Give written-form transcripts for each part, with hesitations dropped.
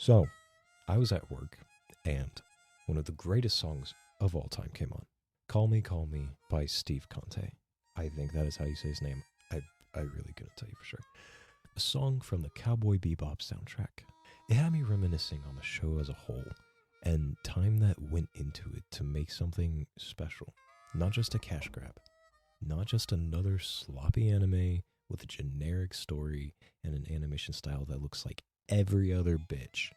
So, I was at work, and one of the greatest songs of all time came on. Call Me by Steve Conte. I think that is how you say his name. I really couldn't tell you for sure. A song from the Cowboy Bebop soundtrack. It had me reminiscing on the show as a whole, and time that went into it to make something special. Not just a cash grab. Not just another sloppy anime with a generic story and an animation style that looks like every other bitch.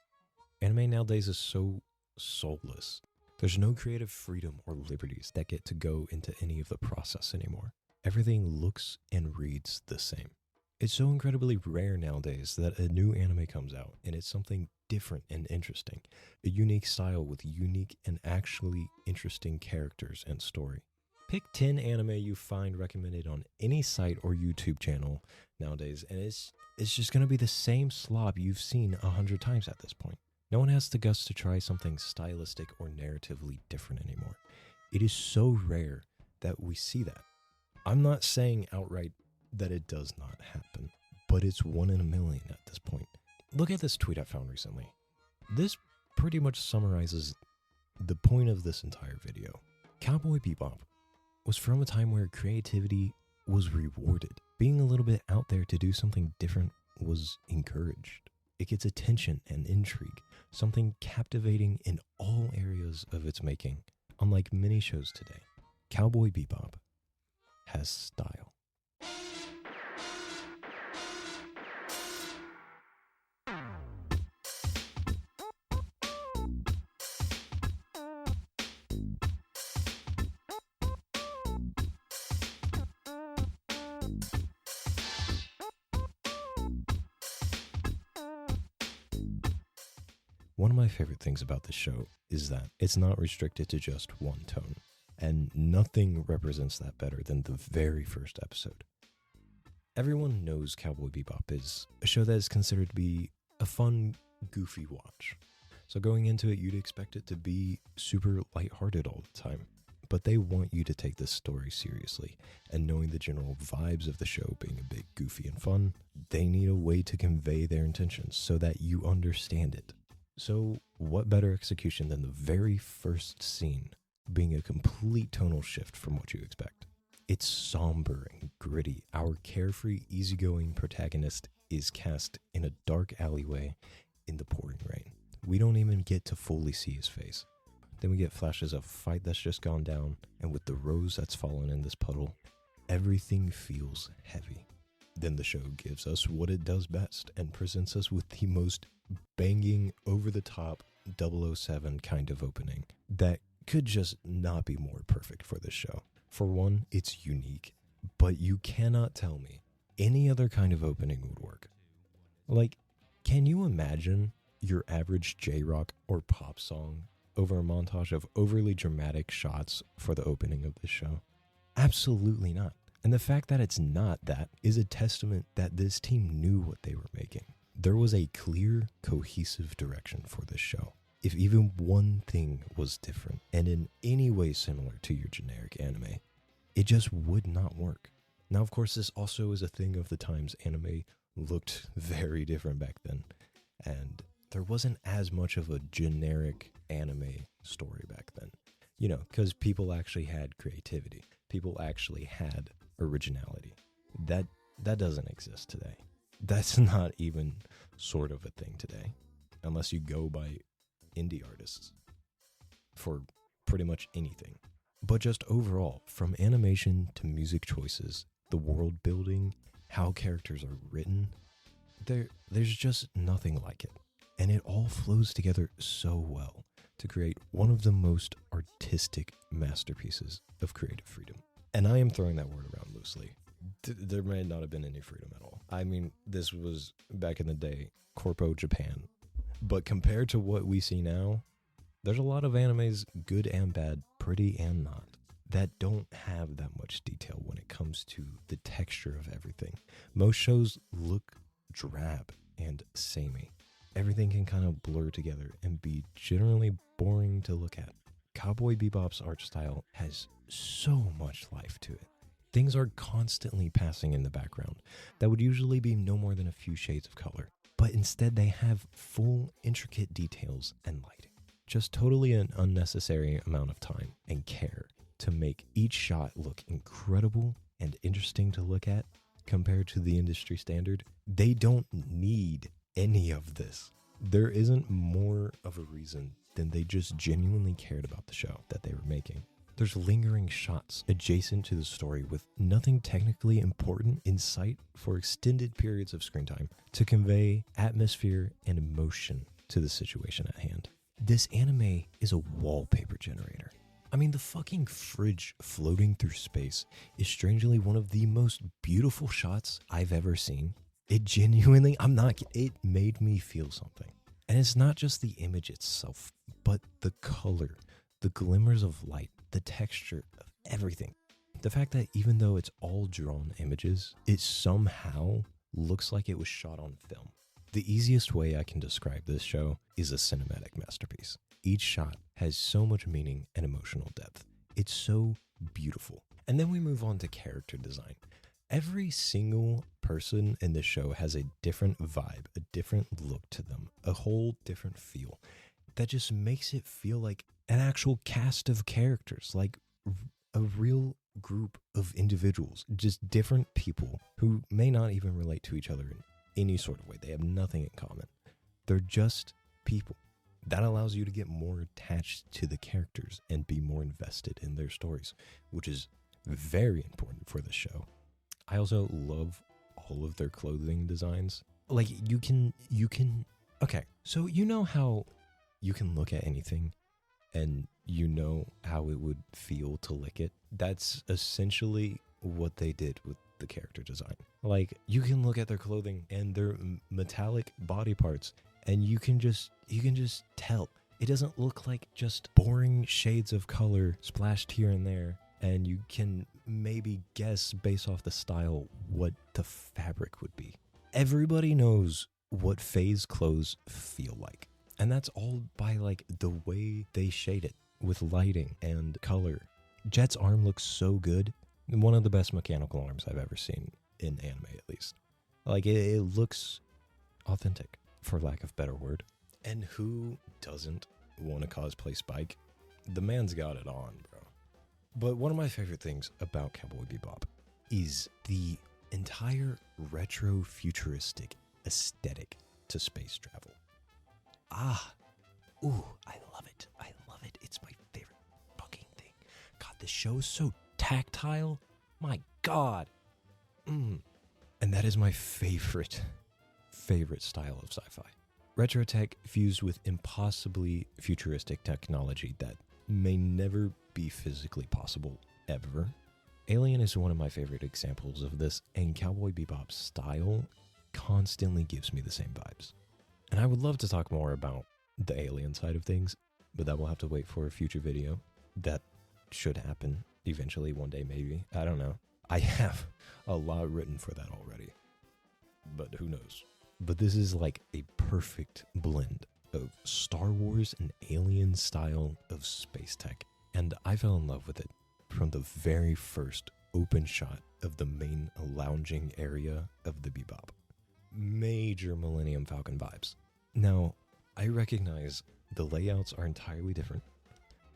Anime nowadays is so soulless. There's no creative freedom or liberties that get to go into any of the process anymore. Everything looks and reads the same. It's so incredibly rare nowadays that a new anime comes out and it's something different and interesting. A unique style with unique and actually interesting characters and story. Pick 10 anime you find recommended on any site or YouTube channel nowadays, and it's just going to be the same slop you've seen 100 times at this point. No one has the guts to try something stylistic or narratively different anymore. It is so rare that we see that. I'm not saying outright that it does not happen, but it's 1 in a million at this point. Look at this tweet I found recently. This pretty much summarizes the point of this entire video. Cowboy Bebop was from a time where creativity was rewarded. Being a little bit out there to do something different was encouraged. It gets attention and intrigue, something captivating in all areas of its making. Unlike many shows today, Cowboy Bebop has style. One of my favorite things about this show is that it's not restricted to just one tone, and nothing represents that better than the very first episode. Everyone knows Cowboy Bebop is a show that is considered to be a fun, goofy watch. So going into it, you'd expect it to be super lighthearted all the time. But they want you to take this story seriously, and knowing the general vibes of the show being a bit goofy and fun, they need a way to convey their intentions so that you understand it. So what better execution than the very first scene being a complete tonal shift from what you expect? It's somber and gritty. Our carefree, easygoing protagonist is cast in a dark alleyway in the pouring rain. We don't even get to fully see his face. Then we get flashes of a fight that's just gone down, and with the rose that's fallen in this puddle, everything feels heavy. Then the show gives us what it does best and presents us with the most banging, over-the-top 007 kind of opening that could just not be more perfect for this show. For one, it's unique, but you cannot tell me any other kind of opening would work. Like, can you imagine your average J-rock or pop song over a montage of overly dramatic shots for the opening of this show? Absolutely not. And the fact that it's not that is a testament that this team knew what they were making. There was a clear, cohesive direction for this show. If even one thing was different and in any way similar to your generic anime, it just would not work. Now, of course, this also is a thing of the times. Anime looked very different back then, and there wasn't as much of a generic anime story back then. You know, because people actually had creativity. People actually had originality. That doesn't exist today. That's not even sort of a thing today, unless you go by indie artists for pretty much anything. But just overall, from animation to music choices, the world building, how characters are written, there's just nothing like it. And it all flows together so well to create one of the most artistic masterpieces of creative freedom. And I am throwing that word around loosely. There may not have been any freedom at all. I mean, this was back in the day, Corpo Japan. But compared to what we see now, there's a lot of animes, good and bad, pretty and not, that don't have that much detail when it comes to the texture of everything. Most shows look drab and samey. Everything can kind of blur together and be generally boring to look at. Cowboy Bebop's art style has so much life to it. Things are constantly passing in the background that would usually be no more than a few shades of color, but instead they have full intricate details and lighting. Just totally an unnecessary amount of time and care to make each shot look incredible and interesting to look at compared to the industry standard. They don't need any of this. There isn't more of a reason than they just genuinely cared about the show that they were making. There's lingering shots adjacent to the story with nothing technically important in sight for extended periods of screen time to convey atmosphere and emotion to the situation at hand. This anime is a wallpaper generator. I mean, the fucking fridge floating through space is strangely one of the most beautiful shots I've ever seen. It genuinely, it made me feel something. And it's not just the image itself, but the color, the glimmers of light, the texture of everything. The fact that even though it's all drawn images, it somehow looks like it was shot on film. The easiest way I can describe this show is a cinematic masterpiece. Each shot has so much meaning and emotional depth. It's so beautiful. And then we move on to character design. Every single person in the show has a different vibe, a different look to them, a whole different feel that just makes it feel like an actual cast of characters, like a real group of individuals, just different people who may not even relate to each other in any sort of way. They have nothing in common. They're just people. That allows you to get more attached to the characters and be more invested in their stories, which is very important for the show. I also love all of their clothing designs. Like okay, so you know how you can look at anything and you know how it would feel to lick it? That's essentially what they did with the character design. Like, you can look at their clothing and their metallic body parts and you can just tell. It doesn't look like just boring shades of color splashed here and there, and you can maybe guess based off the style what the fabric would be. Everybody knows what Faye's clothes feel like, and that's all by like the way they shade it with lighting and color. Jet's arm looks so good. One of the best mechanical arms I've ever seen in anime, at least. Like, it looks authentic, for lack of better word. And who doesn't want to cosplay Spike? The man's got it on, bro. But one of my favorite things about Cowboy Bebop is the entire retro-futuristic aesthetic to space travel. I love it. I love it. It's my favorite fucking thing. God, this show is so tactile. My God. And that is my favorite style of sci-fi. Retro tech fused with impossibly futuristic technology that may never be physically possible ever. Alien is one of my favorite examples of this, and Cowboy Bebop's style constantly gives me the same vibes. And I would love to talk more about the alien side of things, but that will have to wait for a future video. That should happen eventually, one day maybe. I don't know. I have a lot written for that already, but who knows? But this is like a perfect blend of Star Wars and alien style of space tech, and I fell in love with it from the very first open shot of the main lounging area of the Bebop. Major Millennium Falcon vibes. Now, I recognize the layouts are entirely different,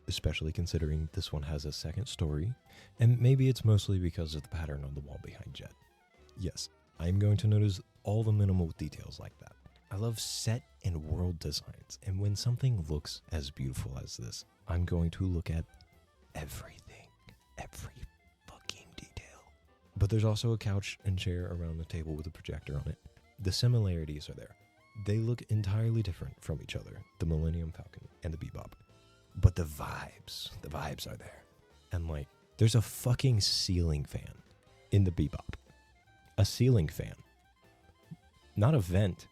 especially considering this one has a second story, and maybe it's mostly because of the pattern on the wall behind Jet. Yes, I'm going to notice all the minimal details like that. I love set and world designs, and when something looks as beautiful as this, I'm going to look at everything, every fucking detail. But there's also a couch and chair around the table with a projector on it. The similarities are there. They look entirely different from each other, the Millennium Falcon and the Bebop. But the vibes are there. And like, there's a fucking ceiling fan in the Bebop. A ceiling fan. Not a vent.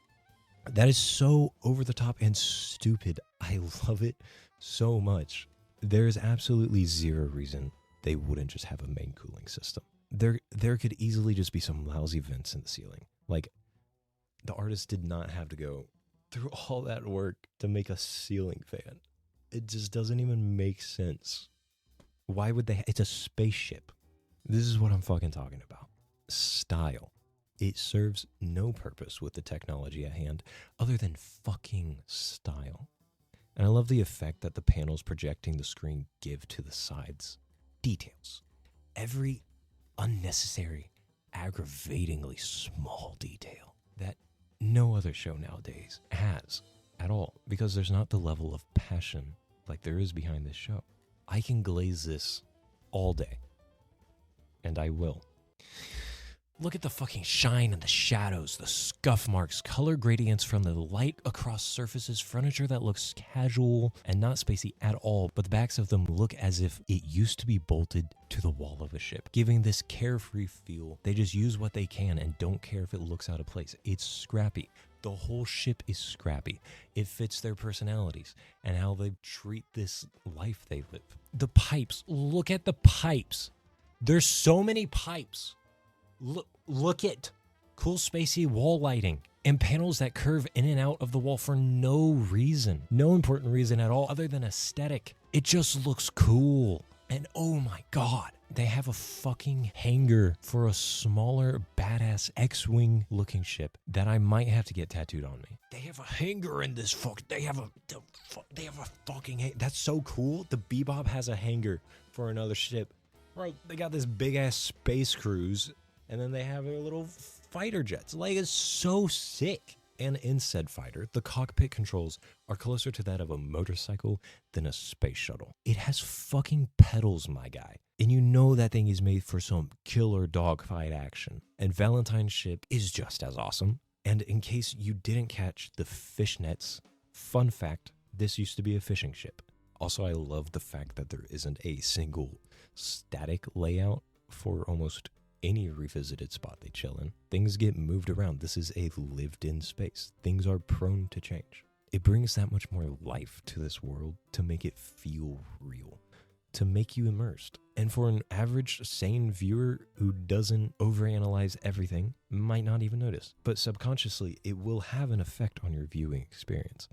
That is so over the top and stupid. I love it so much. There is absolutely zero reason they wouldn't just have a main cooling system. There could easily just be some lousy vents in the ceiling. Like, the artist did not have to go through all that work to make a ceiling fan. It just doesn't even make sense. Why would they? It's a spaceship. This is what I'm fucking talking about. Style. It serves no purpose with the technology at hand other than fucking style. And I love the effect that the panels projecting the screen give to the sides. Details. Every unnecessary, aggravatingly small detail that no other show nowadays has at all, because there's not the level of passion like there is behind this show. I can glaze this all day, and I will. Look at the fucking shine and the shadows, the scuff marks, color gradients from the light across surfaces, furniture that looks casual and not spacey at all, but the backs of them look as if it used to be bolted to the wall of a ship, giving this carefree feel. They just use what they can and don't care if it looks out of place. It's scrappy. The whole ship is scrappy. It fits their personalities and how they treat this life they live. The pipes, look at the pipes. There's so many pipes. Look at cool spacey wall lighting and panels that curve in and out of the wall for no reason. No important reason at all other than aesthetic. It just looks cool. And oh my god, they have a fucking hangar for a smaller badass X-Wing looking ship that I might have to get tattooed on me. They have a hangar in this they have a fucking that's so cool. The Bebop has a hangar for another ship. Right, they got this big ass space cruise. And then they have their little fighter jets. Like, it's so sick. And in said fighter, the cockpit controls are closer to that of a motorcycle than a space shuttle. It has fucking pedals, my guy. And you know that thing is made for some killer dogfight action. And Valentine's ship is just as awesome. And in case you didn't catch the fishnets, fun fact, this used to be a fishing ship. Also, I love the fact that there isn't a single static layout for almost any revisited spot they chill in. Things get moved around. This is a lived-in space. Things are prone to change. It brings that much more life to this world to make it feel real, to make you immersed. And for an average, sane viewer who doesn't overanalyze everything, might not even notice. But subconsciously, it will have an effect on your viewing experience.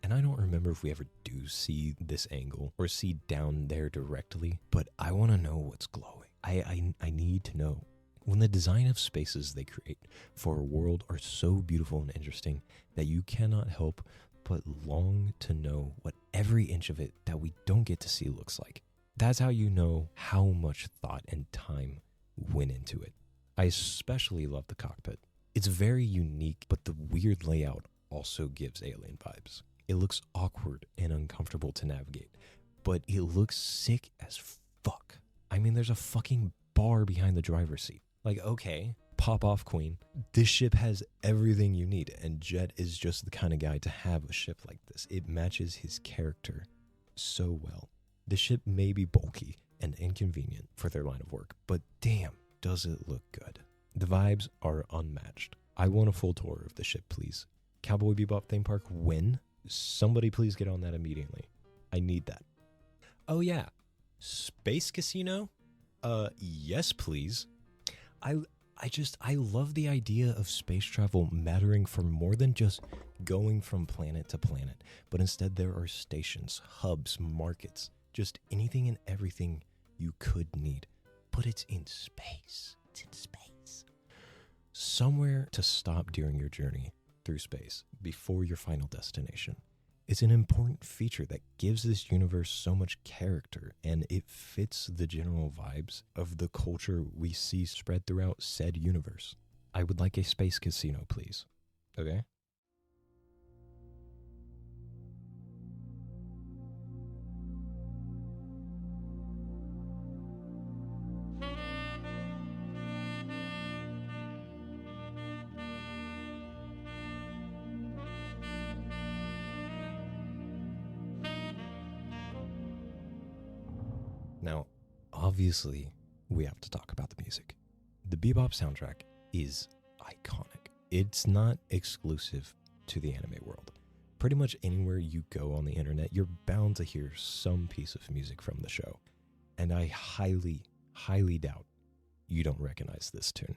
And I don't remember if we ever do see this angle or see down there directly, but I want to know what's glowing. I need to know. When the design of spaces they create for a world are so beautiful and interesting that you cannot help but long to know what every inch of it that we don't get to see looks like. That's how you know how much thought and time went into it. I especially love the cockpit. It's very unique, but the weird layout also gives alien vibes. It looks awkward and uncomfortable to navigate, but it looks sick as fuck. I mean, there's a fucking bar behind the driver's seat. Like, okay, pop off, queen. This ship has everything you need, and Jet is just the kind of guy to have a ship like this. It matches his character so well. The ship may be bulky and inconvenient for their line of work, but damn, does it look good. The vibes are unmatched. I want a full tour of the ship, please. Cowboy Bebop theme park, when? Somebody please get on that immediately. I need that. Oh yeah. Space Casino? Yes, please. I love the idea of space travel mattering for more than just going from planet to planet, but instead there are stations, hubs, markets, just anything and everything you could need. But it's in space. It's in space. Somewhere to stop during your journey through space before your final destination. It's an important feature that gives this universe so much character, and it fits the general vibes of the culture we see spread throughout said universe. I would like a space casino, please. Okay? Now, obviously, we have to talk about the music. The Bebop soundtrack is iconic. It's not exclusive to the anime world. Pretty much anywhere you go on the internet, you're bound to hear some piece of music from the show. And I highly, highly doubt you don't recognize this tune.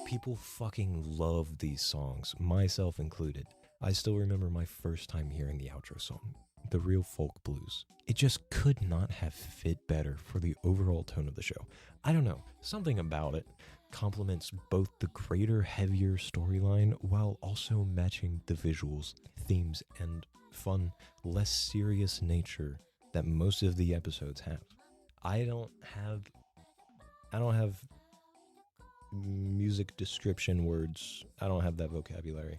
People fucking love these songs, myself included. I still remember my first time hearing the outro song. the real folk blues. It just could not have fit better for the overall tone of the show. I don't know, something about it complements both the greater, heavier storyline while also matching the visuals, themes, and fun, less serious nature that most of the episodes have. I don't have music description words. I don't have that vocabulary.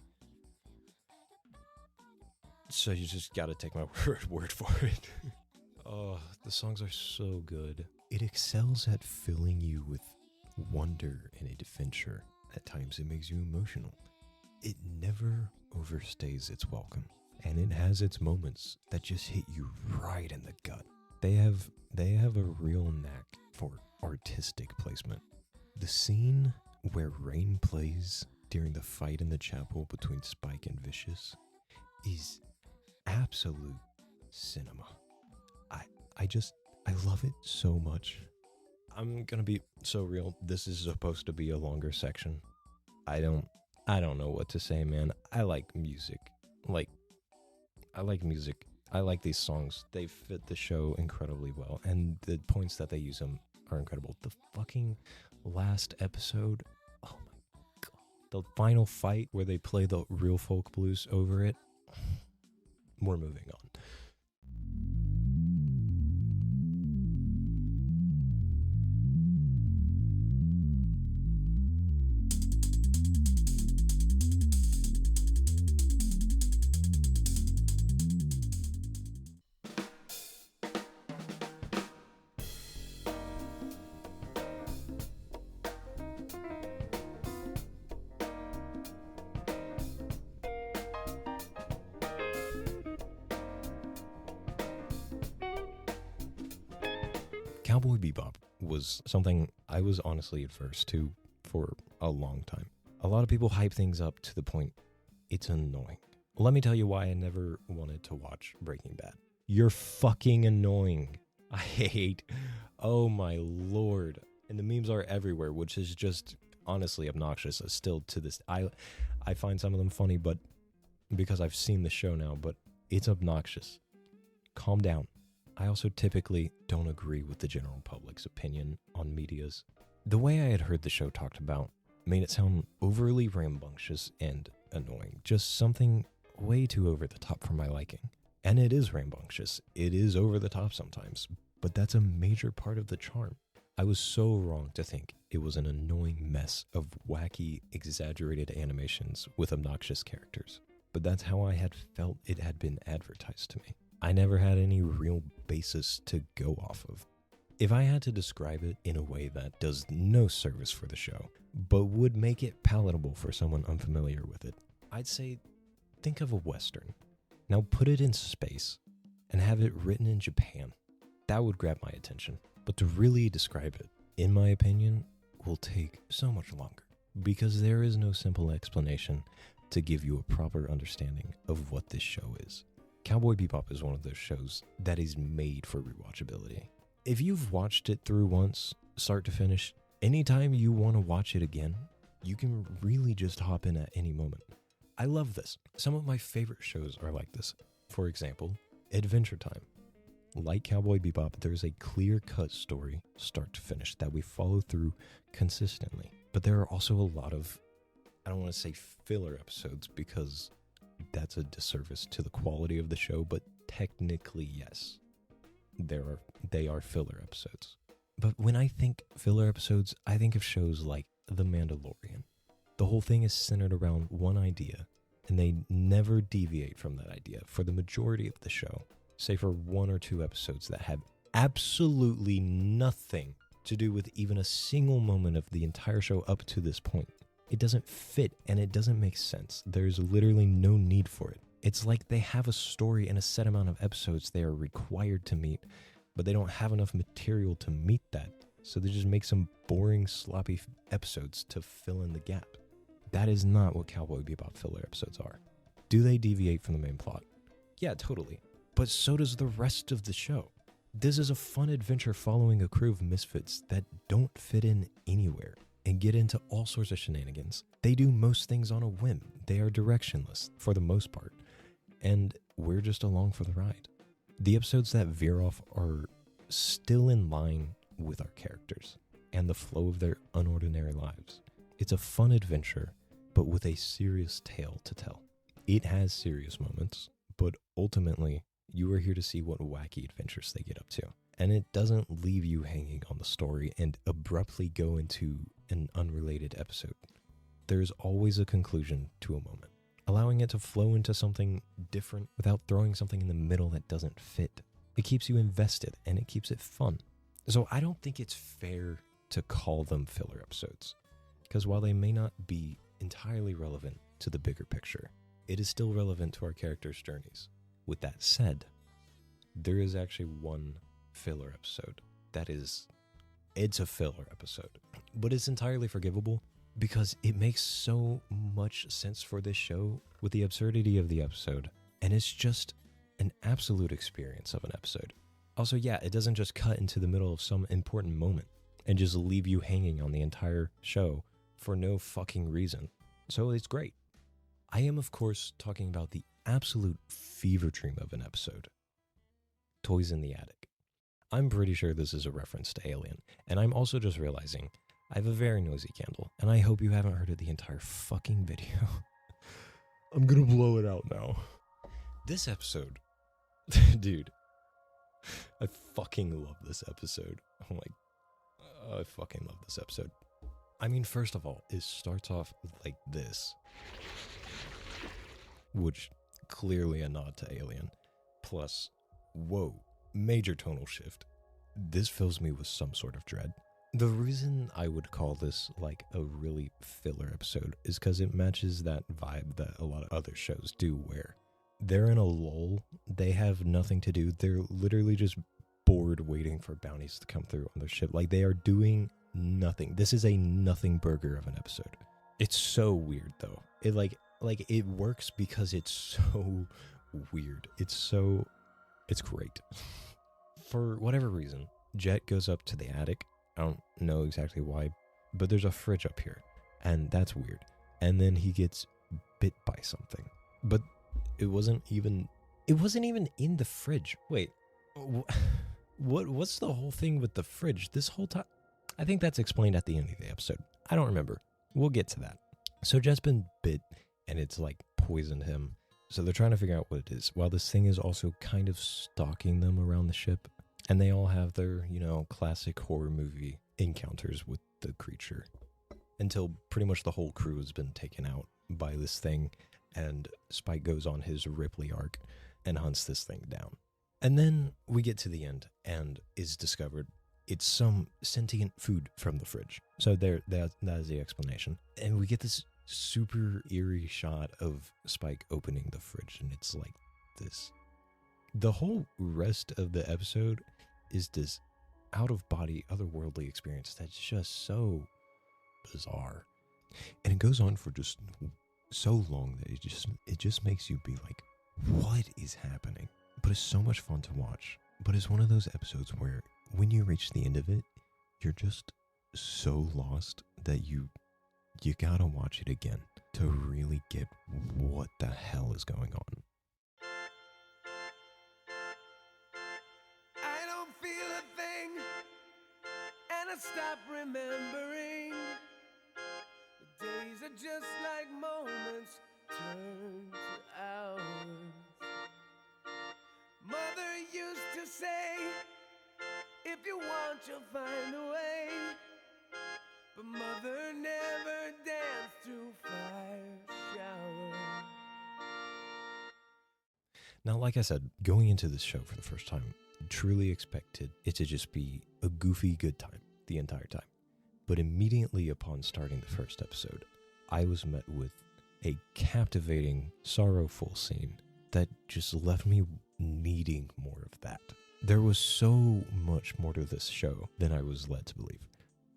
So you just gotta take my word for it. Oh, the songs are so good. It excels at filling you with wonder and adventure. At times it makes you emotional. It never overstays its welcome. And it has its moments that just hit you right in the gut. They have a real knack for artistic placement. The scene where Rain plays during the fight in the chapel between Spike and Vicious is absolute cinema. I love it so much. I'm gonna be so real. This is supposed to be a longer section. I don't know what to say, man. I like music. I like these songs. They fit the show incredibly well, and the points that they use them are incredible. The fucking last episode, oh my god. The final fight where they play the real folk blues over it. We're moving on. Cowboy Bebop was something I was honestly adverse to for a long time. A lot of people hype things up to the point it's annoying. Let me tell you why I never wanted to watch Breaking Bad. You're fucking annoying. Oh my lord. And the memes are everywhere, which is just honestly obnoxious. Still to this, I find some of them funny, but because I've seen the show now, but it's obnoxious. Calm down. I also typically don't agree with the general public's opinion on medias. The way I had heard the show talked about made it sound overly rambunctious and annoying, just something way too over the top for my liking. And it is rambunctious, it is over the top sometimes, but that's a major part of the charm. I was so wrong to think it was an annoying mess of wacky, exaggerated animations with obnoxious characters, but that's how I had felt it had been advertised to me. I never had any real basis to go off of. If I had to describe it in a way that does no service for the show, but would make it palatable for someone unfamiliar with it, I'd say think of a Western. Now put it in space and have it written in Japan. That would grab my attention. But to really describe it, in my opinion, will take so much longer because there is no simple explanation to give you a proper understanding of what this show is. Cowboy Bebop is one of those shows that is made for rewatchability. If you've watched it through once, start to finish, anytime you want to watch it again, you can really just hop in at any moment. I love this. Some of my favorite shows are like this. For example, Adventure Time. Like Cowboy Bebop, there's a clear-cut story, start to finish, that we follow through consistently. But there are also a lot of, I don't want to say filler episodes because that's a disservice to the quality of the show, but technically, yes, they are filler episodes. But when I think filler episodes, I think of shows like The Mandalorian. The whole thing is centered around one idea, and they never deviate from that idea for the majority of the show, save for one or two episodes that have absolutely nothing to do with even a single moment of the entire show up to this point. It doesn't fit and it doesn't make sense. There's literally no need for it. It's like they have a story and a set amount of episodes they are required to meet, but they don't have enough material to meet that. So they just make some boring, sloppy episodes to fill in the gap. That is not what Cowboy Bebop filler episodes are. Do they deviate from the main plot? Yeah, totally. But so does the rest of the show. This is a fun adventure following a crew of misfits that don't fit in anywhere and get into all sorts of shenanigans. They do most things on a whim. They are directionless for the most part. And we're just along for the ride. The episodes that veer off are still in line with our characters and the flow of their unordinary lives. It's a fun adventure, but with a serious tale to tell. It has serious moments, but ultimately, you are here to see what wacky adventures they get up to. And it doesn't leave you hanging on the story and abruptly go into an unrelated episode. There's always a conclusion to a moment, allowing it to flow into something different without throwing something in the middle that doesn't fit. It keeps you invested and it keeps it fun. So I don't think it's fair to call them filler episodes, because while they may not be entirely relevant to the bigger picture, it is still relevant to our characters' journeys. With that said, there is actually one filler episode it's a filler episode, but it's entirely forgivable because it makes so much sense for this show with the absurdity of the episode, and it's just an absolute experience of an episode. Also, yeah, it doesn't just cut into the middle of some important moment and just leave you hanging on the entire show for no fucking reason. So it's great. I am, of course, talking about the absolute fever dream of an episode, Toys in the Attic. I'm pretty sure this is a reference to Alien, and I'm also just realizing I have a very noisy candle, and I hope you haven't heard it the entire fucking video. I'm gonna blow it out now. This episode, dude, I fucking love this episode. I fucking love this episode. I mean, first of all, it starts off like this, which clearly a nod to Alien. Plus, whoa, major tonal shift. This fills me with some sort of dread. The reason I would call this like a really filler episode is because it matches that vibe that a lot of other shows do, where they're in a lull, they have nothing to do, they're literally just bored waiting for bounties to come through on their ship. Like, they are doing nothing. This is a nothing burger of an episode. It's so weird though. It it works because it's so weird. It's great. For whatever reason, Jet goes up to the attic. I don't know exactly why, but there's a fridge up here, and that's weird. And then he gets bit by something, but it wasn't even in the fridge. Wait, what's the whole thing with the fridge this whole time? I think that's explained at the end of the episode. I don't remember. We'll get to that. So Jet's been bit, and it's like poisoned him. So they're trying to figure out what it is, while this thing is also kind of stalking them around the ship. And they all have their, classic horror movie encounters with the creature, until pretty much the whole crew has been taken out by this thing, and Spike goes on his Ripley arc and hunts this thing down. And then we get to the end, and is discovered it's some sentient food from the fridge. So that is the explanation. And we get this super eerie shot of Spike opening the fridge, and it's like this. The whole rest of the episode is this out-of-body, otherworldly experience that's just so bizarre. And it goes on for just so long that it just makes you be like, what is happening? But it's so much fun to watch. But it's one of those episodes where when you reach the end of it, you're just so lost that you gotta watch it again to really get what the hell is going on. I don't feel a thing, and I stop remembering. The days are just like moments turned to hours. Mother used to say, if you want, you'll find a way. But mother never danced through fire showers. Now, like I said, going into this show for the first time, truly expected it to just be a goofy good time the entire time. But immediately upon starting the first episode, I was met with a captivating, sorrowful scene that just left me needing more of that. There was so much more to this show than I was led to believe.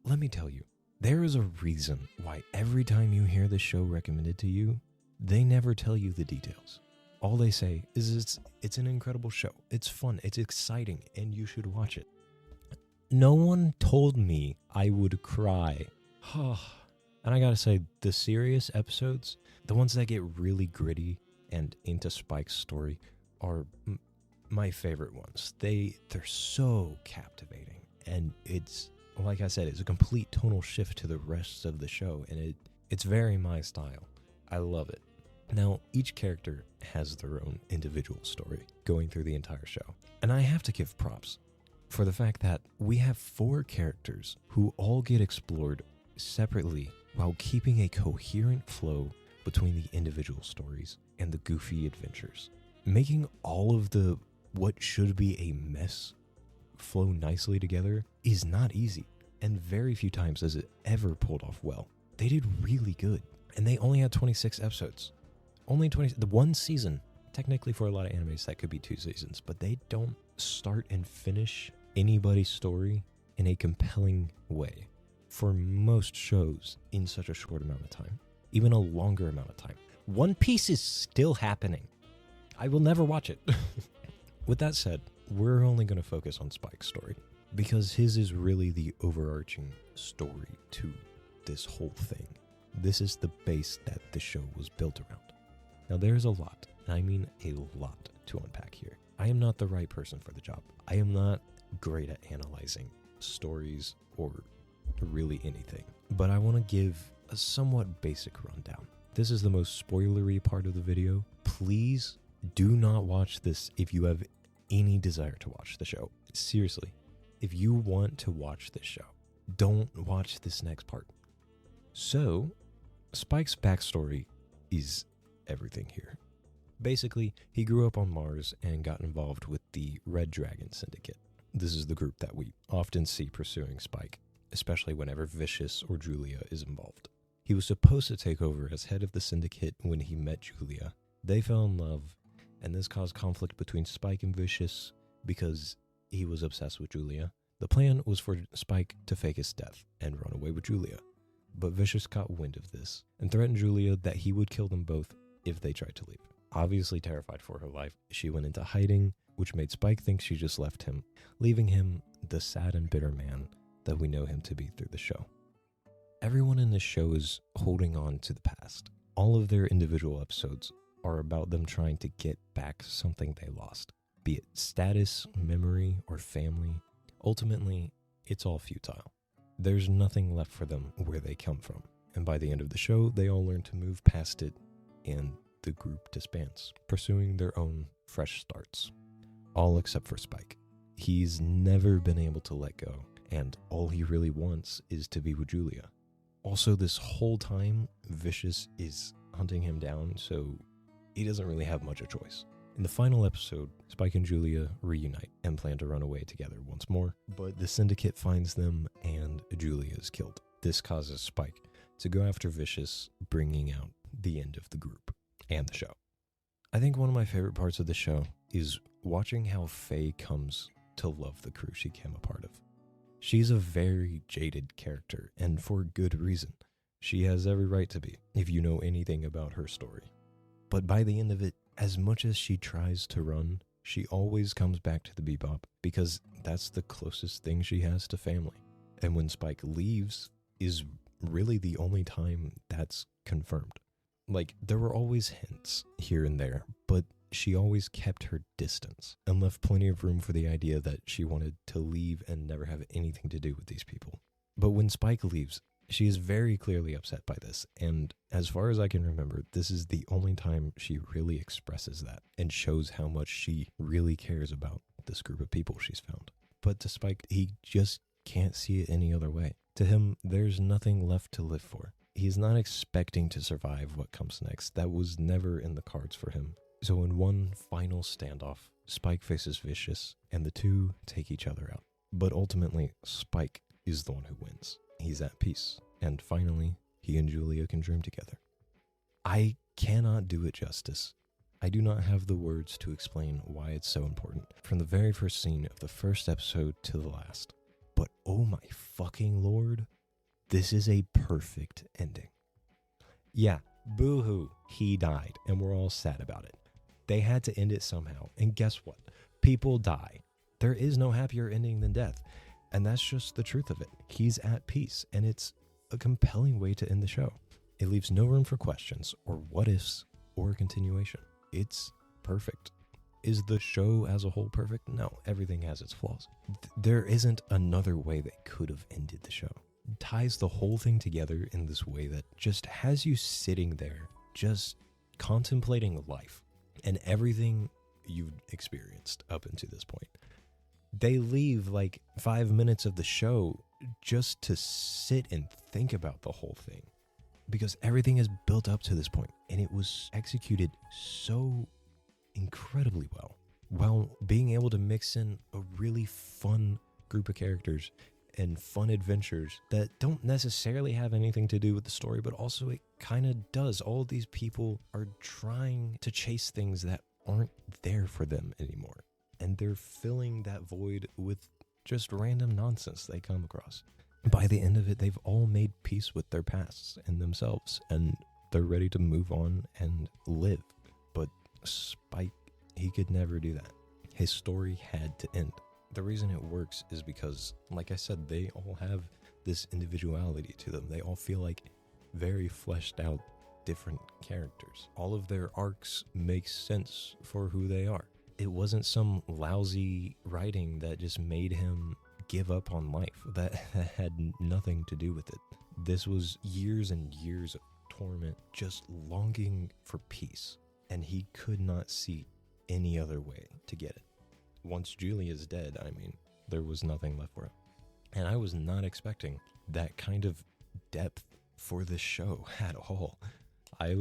Let me tell you, there is a reason why every time you hear this show recommended to you, they never tell you the details. All they say is it's an incredible show, it's fun, it's exciting, and you should watch it. No one told me I would cry. And I gotta say, the serious episodes, the ones that get really gritty and into Spike's story, are my favorite ones. They're so captivating, and it's, like I said, it's a complete tonal shift to the rest of the show, and it's very my style. I love it. Now, each character has their own individual story going through the entire show, and I have to give props for the fact that we have 4 characters who all get explored separately while keeping a coherent flow between the individual stories and the goofy adventures. Making all of the what should be a mess flow nicely together is not easy, and very few times has it ever pulled off well. They did really good, and they only had 26 episodes. Only 20, the one season. Technically for a lot of animes that could be 2 seasons, but they don't start and finish anybody's story in a compelling way for most shows in such a short amount of time, even a longer amount of time. One Piece is still happening. I will never watch it. With that said, we're only going to focus on Spike's story because his is really the overarching story to this whole thing. This is the base that the show was built around. Now there's a lot, and I mean a lot, to unpack here. I am not the right person for the job. I am not great at analyzing stories or really anything, but I want to give a somewhat basic rundown. This is the most spoilery part of the video. Please do not watch this if you have any desire to watch the show. Seriously, if you want to watch this show, don't watch this next part. So, Spike's backstory is everything here. Basically, he grew up on Mars and got involved with the Red Dragon Syndicate. This is the group that we often see pursuing Spike, especially whenever Vicious or Julia is involved. He was supposed to take over as head of the syndicate when he met Julia. They fell in love, and this caused conflict between Spike and Vicious because he was obsessed with Julia. The plan was for Spike to fake his death and run away with Julia, but Vicious caught wind of this and threatened Julia that he would kill them both if they tried to leave. Obviously terrified for her life, she went into hiding, which made Spike think she just left him, leaving him the sad and bitter man that we know him to be through the show. Everyone in this show is holding on to the past. All of their individual episodes are about them trying to get back something they lost, be it status, memory, or family. Ultimately, it's all futile. There's nothing left for them where they come from, and by the end of the show, they all learn to move past it, and the group disbands, pursuing their own fresh starts. All except for Spike. He's never been able to let go, and all he really wants is to be with Julia. Also, this whole time, Vicious is hunting him down, so he doesn't really have much of a choice. In the final episode, Spike and Julia reunite and plan to run away together once more, but the syndicate finds them and Julia is killed. This causes Spike to go after Vicious, bringing out the end of the group and the show. I think one of my favorite parts of the show is watching how Faye comes to love the crew she came a part of. She's a very jaded character, and for good reason. She has every right to be, if you know anything about her story. But by the end of it, as much as she tries to run, she always comes back to the Bebop because that's the closest thing she has to family. And when Spike leaves is really the only time that's confirmed. Like, there were always hints here and there, but she always kept her distance and left plenty of room for the idea that she wanted to leave and never have anything to do with these people. But when Spike leaves, she is very clearly upset by this, and as far as I can remember, this is the only time she really expresses that and shows how much she really cares about this group of people she's found. But to Spike, he just can't see it any other way. To him, there's nothing left to live for. He's not expecting to survive what comes next. That was never in the cards for him. So in one final standoff, Spike faces Vicious, and the two take each other out. But ultimately, Spike is the one who wins. He's at peace, and finally, he and Julia can dream together. I cannot do it justice. I do not have the words to explain why it's so important, from the very first scene of the first episode to the last. But oh my fucking lord, this is a perfect ending. Yeah, boo-hoo, he died, and we're all sad about it. They had to end it somehow, and guess what? People die. There is no happier ending than death. And that's just the truth of it. He's at peace, and it's a compelling way to end the show. It leaves no room for questions, or what ifs, or continuation. It's perfect. Is the show as a whole perfect? No, everything has its flaws. There isn't another way they could have ended the show. It ties the whole thing together in this way that just has you sitting there, just contemplating life and everything you've experienced up until this point. They leave like 5 minutes of the show just to sit and think about the whole thing, because everything is built up to this point and it was executed so incredibly well, while being able to mix in a really fun group of characters and fun adventures that don't necessarily have anything to do with the story, but also it kind of does. All of these people are trying to chase things that aren't there for them anymore, and they're filling that void with just random nonsense they come across. By the end of it, they've all made peace with their pasts and themselves, and they're ready to move on and live. But Spike, he could never do that. His story had to end. The reason it works is because, like I said, they all have this individuality to them. They all feel like very fleshed out, different characters. All of their arcs make sense for who they are. It wasn't some lousy writing that just made him give up on life. That had nothing to do with it. This was years and years of torment, just longing for peace. And he could not see any other way to get it. Once Julia's dead, I mean, there was nothing left for him. And I was not expecting that kind of depth for this show at all. I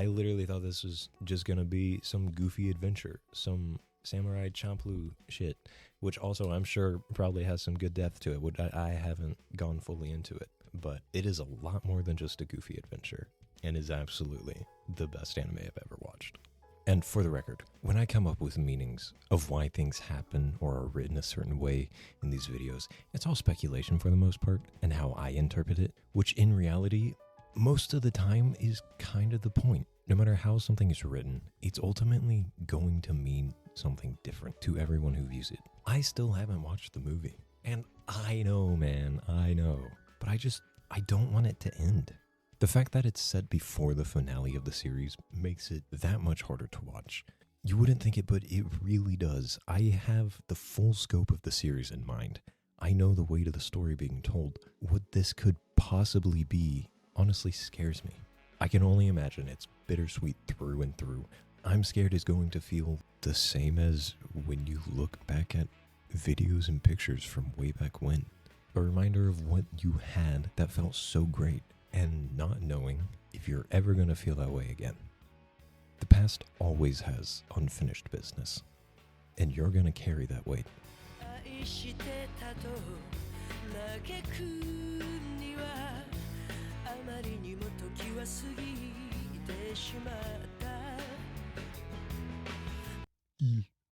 literally thought this was just gonna be some goofy adventure, some Samurai Champloo shit, which also I'm sure probably has some good depth to it, which I haven't gone fully into it. But it is a lot more than just a goofy adventure, and is absolutely the best anime I've ever watched. And for the record, when I come up with meanings of why things happen or are written a certain way in these videos, it's all speculation for the most part, and how I interpret it, which in reality, most of the time is kind of the point. No matter how something is written, it's ultimately going to mean something different to everyone who views it. I still haven't watched the movie, and I know, man, I know, but I don't want it to end. The fact that it's set before the finale of the series makes it that much harder to watch. You wouldn't think it, but it really does. I have the full scope of the series in mind. I know the weight of the story being told. What this could possibly be honestly scares me. I can only imagine it's bittersweet through and through. I'm scared it's going to feel the same as when you look back at videos and pictures from way back when. A reminder of what you had that felt so great, and not knowing if you're ever going to feel that way again. The past always has unfinished business, and you're going to carry that weight.